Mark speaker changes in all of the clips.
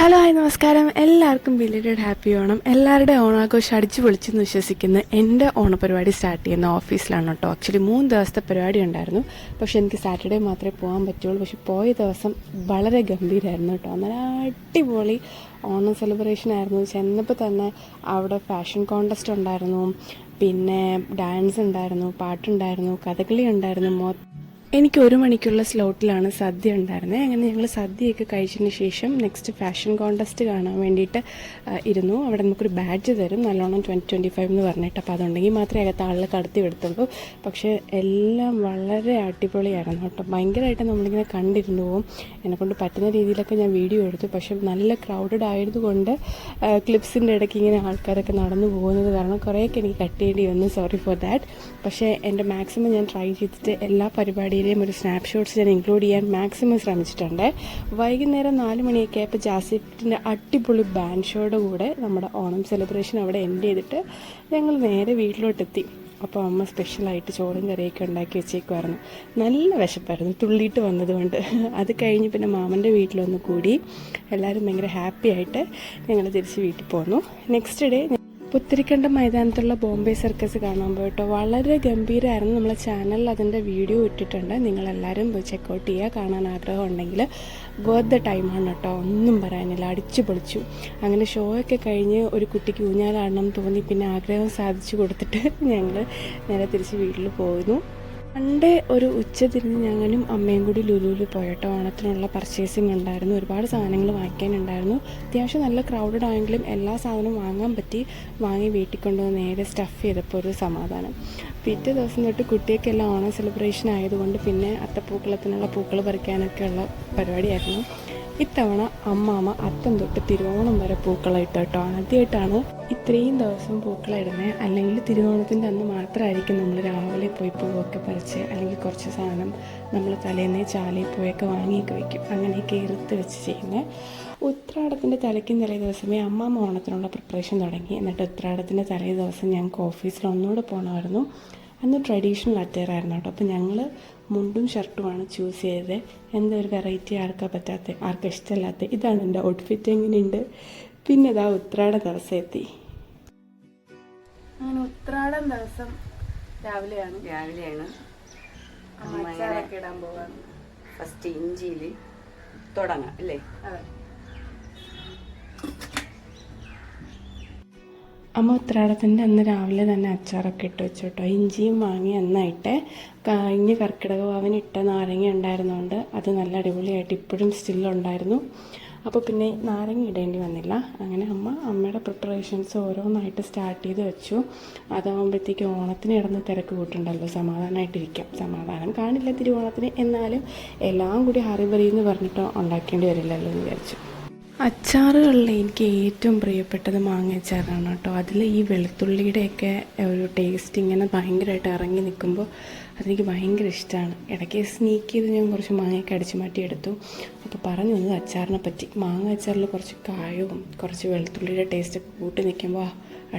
Speaker 1: Hello hi നമസ്കാരം. എല്ലാവർക്കും belated happy Onam. എല്ലാവരുടെ ഓണാഘോഷം അടിച്ചു പൊളിച്ചെന്ന് വിശ്വസിക്കുന്ന എൻ്റെ ഓണപരിപാടി സ്റ്റാർട്ട് ചെയ്യുന്ന ഓഫീസിലാണ് കേട്ടോ. ആക്ച്വലി 3 ദിവസത്തെ പരിപാടി ഉണ്ടായിരുന്നു. പക്ഷെ എനിക്ക് സാറ്റർഡേ മാത്രമേ പോകാൻ പറ്റുള്ളൂ. പക്ഷെ പോയ ദിവസം വളരെ ഗംഭീരമായിരുന്നു കേട്ടോ. നല്ല അടിപൊളി ഓണം സെലിബ്രേഷൻ ആയിരുന്നു. ചെന്നപ്പോൾ തന്നെ അവിടെ ഫാഷൻ കോൺടെസ്റ്റ് ഉണ്ടായിരുന്നു, പിന്നെ ഡാൻസ് ഉണ്ടായിരുന്നു, പാട്ടുണ്ടായിരുന്നു, കഥകളി ഉണ്ടായിരുന്നു. എനിക്ക് 1 മണിക്കുള്ള സ്ലോട്ടിലാണ് സദ്യ ഉണ്ടായിരുന്നത്. അങ്ങനെ ഞങ്ങൾ സദ്യയൊക്കെ കഴിച്ചതിന് ശേഷം നെക്സ്റ്റ് ഫാഷൻ കോൺടെസ്റ്റ് കാണാൻ വേണ്ടിയിട്ട് ഇരുന്നു. അവിടെ നമുക്കൊരു ബാഡ്ജ് തരും, നല്ലോണം 2025 എന്ന് പറഞ്ഞിട്ട്. അപ്പോൾ അതുണ്ടെങ്കിൽ മാത്രമേ അകത്ത് ആളിൽ കടത്തി വിടത്തുള്ളൂ. പക്ഷേ എല്ലാം വളരെ അടിപൊളിയായിരുന്നു കേട്ടോ. ഭയങ്കരമായിട്ട് നമ്മളിങ്ങനെ കണ്ടിരുന്നു പോകും. എന്നെക്കൊണ്ട് പറ്റുന്ന രീതിയിലൊക്കെ ഞാൻ വീഡിയോ എടുത്തു. പക്ഷേ നല്ല ക്രൗഡഡ് ആയതുകൊണ്ട് ക്ലിപ്സിൻ്റെ ഇടയ്ക്ക് ഇങ്ങനെ ആൾക്കാരൊക്കെ നടന്നു പോകുന്നത് കാരണം കുറേയൊക്കെ എനിക്ക് കട്ട് ചെയ്യേണ്ടി വന്നു. Sorry for that. പക്ഷേ എൻ്റെ മാക്സിമം ഞാൻ ട്രൈ ചെയ്തിട്ട് എല്ലാ പരിപാടിയിലും ഒരു സ്നാപ്ഷോട്ട്സ് ഞാൻ ഇൻക്ലൂഡ് ചെയ്യാൻ മാക്സിമം ശ്രമിച്ചിട്ടുണ്ട്. വൈകുന്നേരം 4 മണിയൊക്കെ ആയപ്പോൾ ജാസിഫിൻ്റെ അടിപൊളി ബാൻഡ് ഷോയുടെ കൂടെ നമ്മുടെ ഓണം സെലിബ്രേഷൻ അവിടെ എൻഡ് ചെയ്തിട്ട് ഞങ്ങൾ നേരെ വീട്ടിലോട്ടെത്തി. അപ്പോൾ അമ്മ സ്പെഷ്യലായിട്ട് ചോറും കറിയൊക്കെ ഉണ്ടാക്കി വെച്ചേക്കുമായിരുന്നു. നല്ല വിശപ്പായിരുന്നു, തുള്ളിയിട്ട് വന്നതുകൊണ്ട്. അത് കഴിഞ്ഞ് പിന്നെ മാമൻ്റെ വീട്ടിലൊന്ന് കൂടി എല്ലാവരും ഭയങ്കര ഹാപ്പി ആയിട്ട് ഞങ്ങൾ തിരിച്ച് വീട്ടിൽ പോന്നു. നെക്സ്റ്റ് ഡേ പുത്തരിക്കണ്ടം മൈതാനത്തുള്ള ബോംബെ സർക്കസ് കാണാൻ പോയിട്ടോ. വളരെ ഗംഭീരമായിരുന്നു. നമ്മളെ ചാനലിൽ അതിൻ്റെ വീഡിയോ ഇട്ടിട്ടുണ്ട്. നിങ്ങളെല്ലാവരും പോയി ചെക്കൗട്ട് ചെയ്യുക. കാണാൻ ആഗ്രഹം ഉണ്ടെങ്കിൽ വർത്ത് ദ ടൈമാണ് കേട്ടോ. ഒന്നും പറയാനില്ല, അടിച്ചു പൊളിച്ചു. അങ്ങനെ ഷോ ഒക്കെ കഴിഞ്ഞ് ഒരു കുട്ടിക്ക് ഊഞ്ഞാലാടണം തോന്നി. പിന്നെ ആഗ്രഹം സാധിച്ചു കൊടുത്തിട്ട് ഞങ്ങൾ നേരെ തിരിച്ച് വീട്ടിൽ പോയിരുന്നു. പണ്ടേ ഒരു ഉച്ച തിരിഞ്ഞ് ഞങ്ങളും അമ്മയും കൂടി ലുലുവിൽ പോയിട്ടോ. ഓണത്തിനുള്ള പർച്ചേസിങ് ഉണ്ടായിരുന്നു, ഒരുപാട് സാധനങ്ങൾ വാങ്ങിക്കാനുണ്ടായിരുന്നു. അത്യാവശ്യം നല്ല ക്രൗഡഡ് ആയെങ്കിലും എല്ലാ സാധനവും വാങ്ങാൻ പറ്റി. വാങ്ങി വീട്ടിൽ കൊണ്ടുവന്ന് നേരെ സ്റ്റഫ് ചെയ്തപ്പോൾ ഒരു സമാധാനം. പിറ്റേ ദിവസം തൊട്ട് കുട്ടിയൊക്കെല്ലാം ഓണം സെലിബ്രേഷൻ ആയതുകൊണ്ട് പിന്നെ അത്തപ്പൂക്കളത്തിനുള്ള പൂക്കൾ പറിക്കാനൊക്കെയുള്ള പരിപാടിയായിരുന്നു. ഇത്തവണ അമ്മാമ്മ അത്തം തൊട്ട് തിരുവോണം വരെ പൂക്കളമിട്ട് കേട്ടോ. ആദ്യമായിട്ടാണ് ഇത്രയും ദിവസം പൂക്കളിടുന്നത്. അല്ലെങ്കിൽ തിരുവോണത്തിൻ്റെ അന്ന് മാത്രമായിരിക്കും നമ്മൾ രാവിലെ പോയി പൂവൊക്കെ പറിച്ച് അല്ലെങ്കിൽ കുറച്ച് സാധനം നമ്മൾ തലേന്നേ ചാലയിൽ പോയൊക്കെ വാങ്ങിയൊക്കെ വയ്ക്കും. അങ്ങനെയൊക്കെ ഇറുത്ത് വെച്ച് ചെയ്യുന്നത്. ഉത്രാടത്തിൻ്റെ തലേക്കും തലേ ദിവസമേ അമ്മാമ്മ ഓണത്തിനുള്ള പ്രിപ്പറേഷൻ തുടങ്ങി. എന്നിട്ട് ഉത്രാടത്തിൻ്റെ തലേ ദിവസം ഞങ്ങൾക്ക് ഓഫീസിൽ ഒന്നുകൂടെ പോകണമായിരുന്നു. അന്ന് ട്രഡീഷണൽ അറ്റയർ ആയിരുന്നു കേട്ടോ. അപ്പോൾ ഞങ്ങൾ മുണ്ടും ഷർട്ടുമാണ് ചൂസ് ചെയ്തത്. എന്താ ഒരു വെറൈറ്റി ആർക്കാ പറ്റാത്ത, ആർക്കാ ഇഷ്ടമല്ലാത്ത. ഇതാണ് എൻ്റെ ഔട്ട്ഫിറ്റ്. എങ്ങനെയുണ്ട്? പിന്നെ ഇതാ ഉത്രാട ദിവസം എത്തി. അങ്ങനെ ഉത്രാടം ദിവസം രാവിലെയാണ് അമ്മയൊക്കെ ഇടാൻ പോകാറ്.
Speaker 2: ഫസ്റ്റ് ഇഞ്ചിയിൽ തുടങ്ങാം അല്ലേ?
Speaker 1: അതെ. അമ്മ ഉത്രാടത്തിൻ്റെ അന്ന് രാവിലെ തന്നെ അച്ചാറൊക്കെ ഇട്ട് വെച്ചു കേട്ടോ. ഇഞ്ചിയും വാങ്ങി നന്നായിട്ട് കഴിഞ്ഞ് കർക്കിടക വാവിന് ഇട്ട നാരങ്ങ ഉണ്ടായിരുന്നുകൊണ്ട് അത് നല്ല അടിപൊളിയായിട്ട് ഇപ്പോഴും സ്റ്റില്ലുണ്ടായിരുന്നു. അപ്പോൾ പിന്നെ നാരങ്ങ ഇടേണ്ടി വന്നില്ല. അങ്ങനെ അമ്മയുടെ പ്രിപ്പറേഷൻസ് ഓരോന്നായിട്ട് സ്റ്റാർട്ട് ചെയ്ത് വെച്ചു. അതാകുമ്പോഴത്തേക്ക് ഓണത്തിന് ഇടന്ന് തിരക്ക് കൂട്ടുണ്ടല്ലോ, സമാധാനമായിട്ടിരിക്കാം. സമാധാനം കാണില്ല തിരുവോണത്തിന്, എന്നാലും എല്ലാം കൂടി ഹറിബറിയെന്ന് പറഞ്ഞിട്ട് ഉണ്ടാക്കേണ്ടി വരില്ലല്ലോ എന്ന് വിചാരിച്ചു. അച്ചാറുകളിൽ എനിക്ക് ഏറ്റവും പ്രിയപ്പെട്ടത് മാങ്ങ അച്ചാറാണ് കേട്ടോ. അതിൽ ഈ വെളുത്തുള്ളിയുടെയൊക്കെ ഒരു ടേസ്റ്റ് ഇങ്ങനെ ഭയങ്കരമായിട്ട് ഇറങ്ങി നിൽക്കുമ്പോൾ അതെനിക്ക് ഭയങ്കര ഇഷ്ടമാണ്. ഇടയ്ക്ക് സ്നീക്ക് ചെയ്ത് ഞാൻ കുറച്ച് മാങ്ങയൊക്കെ അടിച്ചു മാറ്റിയെടുത്തു. അപ്പോൾ പറഞ്ഞു വന്നത് അച്ചാറിനെ പറ്റി. മാങ്ങ അച്ചാറിൽ കുറച്ച് കായവും കുറച്ച് വെളുത്തുള്ളിയുടെ ടേസ്റ്റൊക്കെ കൂട്ടി നിൽക്കുമ്പോൾ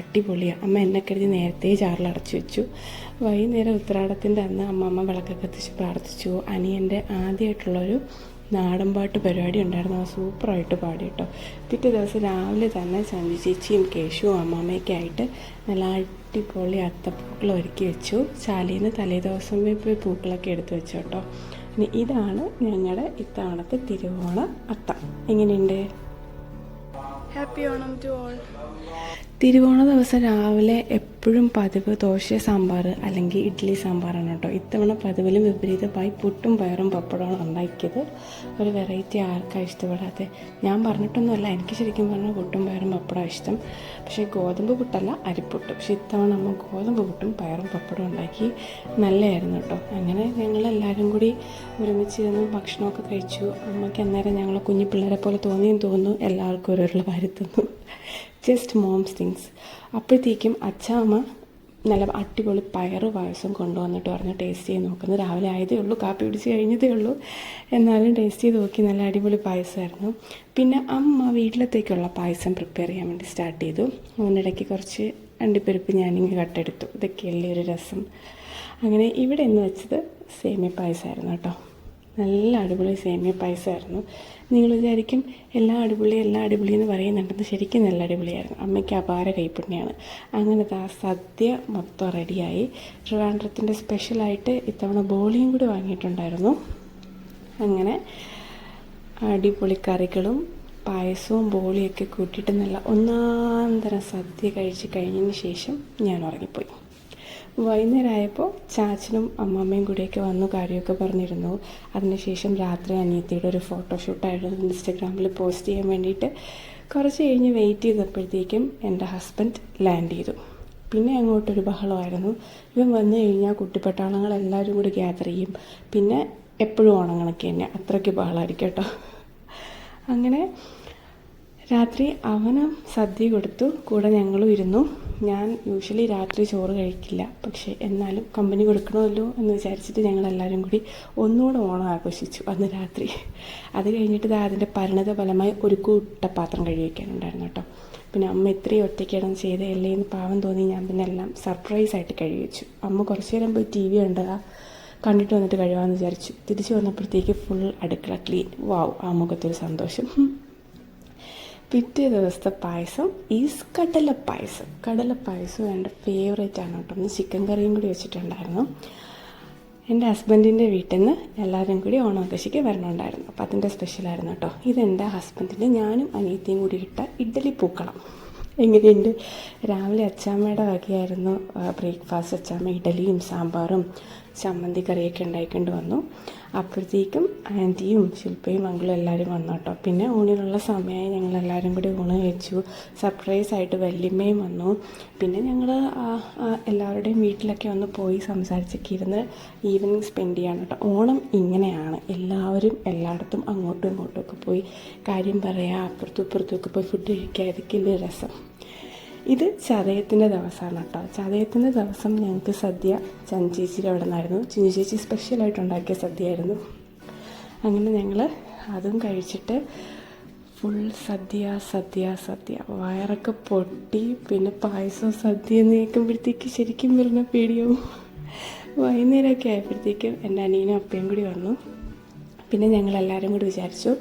Speaker 1: അടിപൊളിയാണ്. അമ്മ എന്നെ കരുതി നേരത്തെ ചാറിൽ അടച്ചു വെച്ചു. വൈകുന്നേരം ഉത്രാടത്തിൻ്റെ അന്ന് അമ്മ വിളക്കൊക്കെ കത്തിച്ച് പ്രാർത്ഥിച്ചു. അനിയൻ്റെ ആദ്യമായിട്ടുള്ളൊരു നാടൻപാട്ട് പരിപാടി ഉണ്ടായിരുന്നു. അത് സൂപ്പറായിട്ട് പാടി കേട്ടോ. പിറ്റേ ദിവസം രാവിലെ തന്നെ സഞ്ജു ചേച്ചിയും കേശുവും അമ്മാമ്മയൊക്കെ ആയിട്ട് നല്ല അടിപൊളി അത്തപ്പൂക്കൾ ഒരുക്കി വെച്ചു. ചാലിയിൽ നിന്ന് തലേ ദിവസമേ പോയി പൂക്കളൊക്കെ എടുത്ത് വെച്ചു കേട്ടോ. ഇനി ഇതാണ് ഞങ്ങളുടെ ഇത്തവണത്തെ തിരുവോണ അത്തം. എങ്ങനെയുണ്ട്? Happy Onam to all. തിരുവോണ ദിവസം രാവിലെ എപ്പോഴും പതിവ് ദോശ സാമ്പാർ അല്ലെങ്കിൽ ഇഡ്ഡലി സാമ്പാറാണ് കേട്ടോ. ഇത്തവണ പതിവിലും വിപരീതമായി പുട്ടും പയറും പപ്പടമാണ് ഉണ്ടാക്കിയത്. ഒരു വെറൈറ്റി ആർക്കാണ് ഇഷ്ടപ്പെടാതെ? ഞാൻ പറഞ്ഞിട്ടൊന്നുമല്ല, എനിക്ക് ശരിക്കും പറഞ്ഞാൽ പുട്ടും പയറും പപ്പടം ഇഷ്ടം. പക്ഷേ ഗോതമ്പ് പുട്ടല്ല, അരിപ്പുട്ട്. പക്ഷേ ഇത്തവണ നമ്മൾ ഗോതമ്പ് പുട്ടും പയറും പപ്പടം ഉണ്ടാക്കി. നല്ലതായിരുന്നു കേട്ടോ. അങ്ങനെ ഞങ്ങളെല്ലാവരും കൂടി ഒരുമിച്ചിരുന്ന് ഭക്ഷണമൊക്കെ കഴിച്ചു. അമ്മയ്ക്ക് അന്നേരം ഞങ്ങൾ കുഞ്ഞു പിള്ളേരെ പോലെ തോന്നിയെന്ന് തോന്നുന്നു. എല്ലാവർക്കും ഓരോരുള്ള വാരി തന്നു. Just moms things. അപ്പോഴത്തേക്കും അച്ഛാമ്മ നല്ല അടിപൊളി പയറ് പായസം കൊണ്ടുവന്നിട്ട് പറഞ്ഞു ടേസ്റ്റ് ചെയ്ത് നോക്കുന്നത്. രാവിലെ ആയതേ ഉള്ളൂ, കാപ്പി പിടിച്ച് കഴിഞ്ഞതേ ഉള്ളൂ, എന്നാലും ടേസ്റ്റ് ചെയ്ത് നോക്കി. നല്ല അടിപൊളി പായസമായിരുന്നു. പിന്നെ അമ്മ വീട്ടിലത്തേക്കുള്ള പായസം പ്രിപ്പയർ ചെയ്യാൻ വേണ്ടി സ്റ്റാർട്ട് ചെയ്തു. അതിനിടയ്ക്ക് കുറച്ച് അണ്ടിപ്പരിപ്പ് ഞാനിങ്ങനെ കട്ടെടുത്തു. ഇതൊക്കെയല്ലേ ഒരു രസം. അങ്ങനെ ഇവിടെ എന്ന് വെച്ചത് സേമിയ പായസമായിരുന്നു കേട്ടോ. നല്ല അടിപൊളി സേമിയ പായസമായിരുന്നു. നിങ്ങൾ വിചാരിക്കും എല്ലാം അടിപൊളി എന്ന് പറയുന്നുണ്ടെന്ന്. ശരിക്കും നല്ല അടിപൊളിയായിരുന്നു. അമ്മയ്ക്ക് അപാര കൈപ്പുണ്യാണ്. അങ്ങനത്തെ ആ സദ്യ മൊത്തം റെഡിയായി. ട്രിവാൻഡ്രത്തിൻ്റെ സ്പെഷ്യലായിട്ട് ഇത്തവണ ബോളിയും കൂടി വാങ്ങിയിട്ടുണ്ടായിരുന്നു. അങ്ങനെ അടിപൊളി കറികളും പായസവും ബോളിയൊക്കെ കൂട്ടിയിട്ട് നല്ല ഒന്നാന്തരം സദ്യ കഴിച്ച് കഴിഞ്ഞതിന് ശേഷം ഞാൻ ഉറങ്ങിപ്പോയി. വൈകുന്നേരം ആയപ്പോൾ ചാച്ചനും അമ്മമ്മയും കൂടിയൊക്കെ വന്നു കാര്യമൊക്കെ പറഞ്ഞിരുന്നു. അതിനുശേഷം രാത്രി അനിയത്തിയുടെ ഒരു ഫോട്ടോഷൂട്ടായിരുന്നു ഇൻസ്റ്റഗ്രാമിൽ പോസ്റ്റ് ചെയ്യാൻ വേണ്ടിയിട്ട്. കുറച്ച് കഴിഞ്ഞ് വെയിറ്റ് ചെയ്തപ്പോഴത്തേക്കും എൻ്റെ ഹസ്ബൻഡ് ലാൻഡ് ചെയ്തു. പിന്നെ അങ്ങോട്ടൊരു ബഹളമായിരുന്നു. ഇവൻ വന്നു കഴിഞ്ഞാൽ കുട്ടിപ്പട്ടാളങ്ങളെല്ലാവരും കൂടി ഗ്യാദർ ചെയ്യും. പിന്നെ എപ്പോഴും ഓണങ്ങളൊക്കെ തന്നെ അത്രയ്ക്ക് ബഹളമായിരിക്കും കേട്ടോ. അങ്ങനെ രാത്രി അവന് സദ്യ കൊടുത്തു, കൂടെ ഞങ്ങളും ഇരുന്നു. ഞാൻ യൂഷ്വലി രാത്രി ചോറ് കഴിക്കില്ല, പക്ഷേ എന്നാലും കമ്പനി കൊടുക്കണമല്ലോ എന്ന് വിചാരിച്ചിട്ട് ഞങ്ങളെല്ലാവരും കൂടി ഒന്നുകൂടെ ഓണം ആഘോഷിച്ചു അന്ന് രാത്രി. അത് കഴിഞ്ഞിട്ട് അതിൻ്റെ പരിണത ഫലമായി ഒരു കൂട്ടപാത്രം കഴുകി വയ്ക്കാനുണ്ടായിരുന്നു കേട്ടോ. പിന്നെ അമ്മ ഇത്രയും ഒറ്റയ്ക്കിടന്ന് ചെയ്തതല്ലേ എന്ന് പാവം തോന്നി ഞാൻ പിന്നെ എല്ലാം സർപ്രൈസായിട്ട് കഴുകി വെച്ചു. അമ്മ കുറച്ച് നേരം പോയി TV കണ്ടിട്ട് വന്നിട്ട് കഴിവാമെന്ന് വിചാരിച്ചു. തിരിച്ചു വന്നപ്പോഴത്തേക്ക് ഫുൾ അടുക്കള ക്ലീൻ. വാവ്, ആ മുഖത്തൊരു സന്തോഷം. പിറ്റേ ദിവസത്തെ പായസം ഈസ് കടലപ്പായസം എൻ്റെ ഫേവറേറ്റ് ആണ് കേട്ടോ. ഒന്ന് ചിക്കൻ കറിയും കൂടി വെച്ചിട്ടുണ്ടായിരുന്നു. എൻ്റെ ഹസ്ബൻഡിൻ്റെ വീട്ടിൽ നിന്ന് എല്ലാവരും കൂടി ഓണാഘോഷിക്ക് വരണമുണ്ടായിരുന്നു. അപ്പോൾ അതിൻ്റെ സ്പെഷ്യലായിരുന്നു കേട്ടോ. ഇതെൻ്റെ ഹസ്ബൻഡിൻ്റെ ഞാനും അനിയത്തിയും കൂടി ഇട്ട ഇഡ്ഡലി പൂക്കളം. എങ്ങനെയുണ്ട്? രാവിലെ അച്ചാമ്മയുടെ വകയായിരുന്നു ബ്രേക്ക്ഫാസ്റ്റ്. അച്ചാമ്മ ഇഡലിയും സാമ്പാറും ചമ്മന്തി കറിയൊക്കെ ഉണ്ടായിക്കൊണ്ട് വന്നു. അപ്പോഴത്തേക്കും ആൻറ്റിയും ശില്പയും അങ്കിളും എല്ലാവരും വന്നു കേട്ടോ. പിന്നെ ഊണിനുള്ള സമയമായി. ഞങ്ങളെല്ലാവരും കൂടി ഊണ് കഴിച്ചു. സർപ്രൈസായിട്ട് വല്യമ്മയും വന്നു. പിന്നെ ഞങ്ങൾ എല്ലാവരുടെയും വീട്ടിലൊക്കെ ഒന്ന് പോയി സംസാരിച്ചൊക്കെ ഇരുന്ന് ഈവനിങ് സ്പെൻഡ് ചെയ്യാണ് കേട്ടോ. ഓണം ഇങ്ങനെയാണ്, എല്ലാവരും എല്ലായിടത്തും അങ്ങോട്ടും ഇങ്ങോട്ടും ഒക്കെ പോയി കാര്യം പറയുക, അപ്പുറത്തും ഇപ്പുറത്തും ഒക്കെ പോയി ഫുഡ് കഴിക്കുക. ഇതൊക്കെയല്ലേ രസം. ഇത് ചതയത്തിൻ്റെ ദിവസമാണ് കേട്ടോ. ചതയത്തിൻ്റെ ദിവസം ഞങ്ങൾക്ക് സദ്യ ചേച്ചിയുടെ അവിടെ നിന്നായിരുന്നു. ചേച്ചി സ്പെഷ്യലായിട്ടുണ്ടാക്കിയ സദ്യയായിരുന്നു. അങ്ങനെ ഞങ്ങൾ അതും കഴിച്ചിട്ട് ഫുൾ സദ്യ വയറൊക്കെ പൊട്ടി. പിന്നെ പായസം സദ്യ എന്ന് കേൾക്കുമ്പോഴത്തേക്ക് ശരിക്കും വരുന്ന പേടിയാവും. വൈകുന്നേരമൊക്കെ ആയപ്പോഴത്തേക്കും എൻ്റെ അനിയനും അപ്പയും കൂടി വന്നു. പിന്നെ ഞങ്ങളെല്ലാവരും കൂടി വിചാരിച്ചു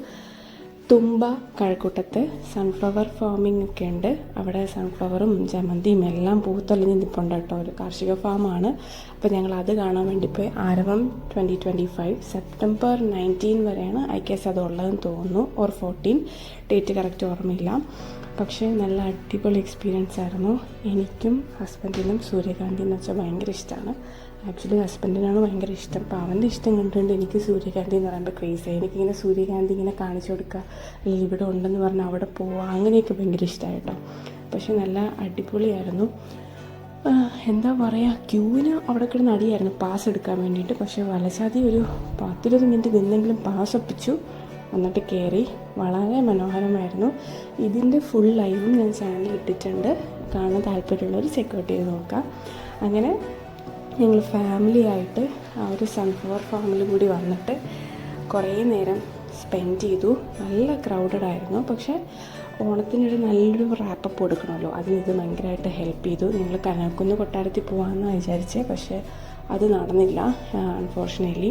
Speaker 1: തുമ്പ കഴക്കൂട്ടത്ത് സൺഫ്ലവർ ഫാമിംഗ് ഒക്കെ ഉണ്ട്. അവിടെ സൺഫ്ലവറും ജമന്തിയും എല്ലാം പൂത്തൊലിഞ്ഞ് നിൽപ്പുണ്ട് കേട്ടോ. ഒരു കാർഷിക ഫാമാണ്. അപ്പോൾ ഞങ്ങൾ അത് കാണാൻ വേണ്ടി പോയി. ആരവം 2025 സെപ്റ്റംബർ 19 വരെയാണ് ഐ ഗെസ് അത് ഉള്ളതെന്ന് തോന്നുന്നു, ഓർ 14, ഡേറ്റ് കറക്റ്റ് ഓർമ്മയില്ല. പക്ഷേ നല്ല അടിപൊളി എക്സ്പീരിയൻസ് ആയിരുന്നു. എനിക്കും ഹസ്ബൻഡിനും സൂര്യകാന്തി എന്ന് വെച്ചാൽ ഭയങ്കര ഇഷ്ടമാണ്. ആക്ച്വലി ഹസ്ബൻഡിനാണ് ഭയങ്കര ഇഷ്ടം. അപ്പോൾ അവൻ്റെ ഇഷ്ടം കണ്ടുകൊണ്ട് എനിക്ക് സൂര്യകാന്തി എന്ന് പറയുമ്പോൾ ക്രേസായി. എനിക്കിങ്ങനെ സൂര്യകാന്തി ഇങ്ങനെ കാണിച്ചു കൊടുക്കുക, അല്ലെങ്കിൽ ഇവിടെ ഉണ്ടെന്ന് പറഞ്ഞാൽ അവിടെ പോവുക, അങ്ങനെയൊക്കെ ഭയങ്കര ഇഷ്ടമായി കേട്ടോ. പക്ഷെ നല്ല അടിപൊളിയായിരുന്നു. എന്താ പറയുക, ക്യൂവിന് അവിടെ കിടന്ന് അടിയായിരുന്നു പാസ് എടുക്കാൻ വേണ്ടിയിട്ട്. പക്ഷേ വലച്ചാതി ഒരു 10-20 മിനിറ്റ് നിന്നെങ്കിലും പാസ് ഒപ്പിച്ചു. എന്നിട്ട് കയറി. വളരെ മനോഹരമായിരുന്നു. ഇതിൻ്റെ ഫുൾ ലൈവും ഞാൻ ചാനലിൽ ഇട്ടിട്ടുണ്ട്. കാണാൻ താല്പര്യമുള്ളവർ ചെക്കൗട്ട് ചെയ്ത് നോക്കാം. അങ്ങനെ ഞങ്ങൾ ഫാമിലി ആയിട്ട് ആ ഒരു സൺഫ്ലവർ ഫാമിൽ കൂടി വന്നിട്ട് കുറേ നേരം സ്പെൻഡ് ചെയ്തു. നല്ല ക്രൗഡഡ് ആയിരുന്നു. പക്ഷേ ഓണത്തിനൊരു നല്ലൊരു റാപ്പപ്പ് കൊടുക്കണമല്ലോ, അതിനിത് ഭയങ്കരമായിട്ട് ഹെൽപ്പ് ചെയ്തു. ഞങ്ങൾ കനകക്കുന്ന് കൊട്ടാരത്തിൽ പോകാമെന്നാണ് വിചാരിച്ചത്. പക്ഷേ അത് നടന്നില്ല അൺഫോർച്ചുനേറ്റ്ലി.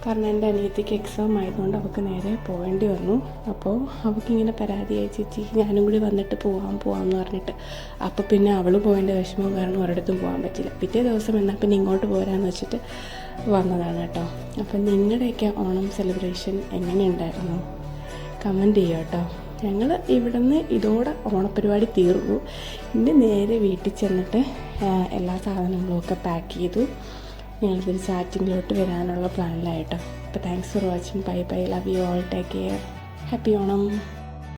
Speaker 1: കാരണം എൻ്റെ അനിയത്തിക്ക് എക്സാം ആയതുകൊണ്ട് അവൾക്ക് നേരെ പോകേണ്ടി വന്നു. അപ്പോൾ അവൾക്കിങ്ങനെ പരാതി അയച്ചിട്ട് ഞാനും കൂടി വന്നിട്ട് പോകാമെന്ന് പറഞ്ഞിട്ട്. അപ്പോൾ പിന്നെ അവൾ പോകേണ്ട വിഷമവും കാരണം ഒരിടത്തും പോകാൻ പറ്റില്ല. പിറ്റേ ദിവസം എന്നാൽ പിന്നെ ഇങ്ങോട്ട് പോരാന്ന് വെച്ചിട്ട് വന്നതാണ് കേട്ടോ. അപ്പം നിങ്ങളുടെയൊക്കെ ഓണം സെലിബ്രേഷൻ എങ്ങനെയുണ്ടായിരുന്നു? കമൻറ്റ് ചെയ്യുക കേട്ടോ. ഞങ്ങൾ ഇവിടെ നിന്ന് ഇതോടെ ഓണപ്പരിപാടി തീർന്നു. ഇനി നേരെ വീട്ടിൽ ചെന്നിട്ട് എല്ലാ സാധനങ്ങളും ഒക്കെ പാക്ക് ചെയ്തു. ഞങ്ങളിതൊരു ചാറ്റിങ്ങിലോട്ട് വരാനുള്ള പ്ലാനിലായിട്ടോ. അപ്പോൾ thanks for watching. Bye bye. Love you all. Take care. Happy Onam.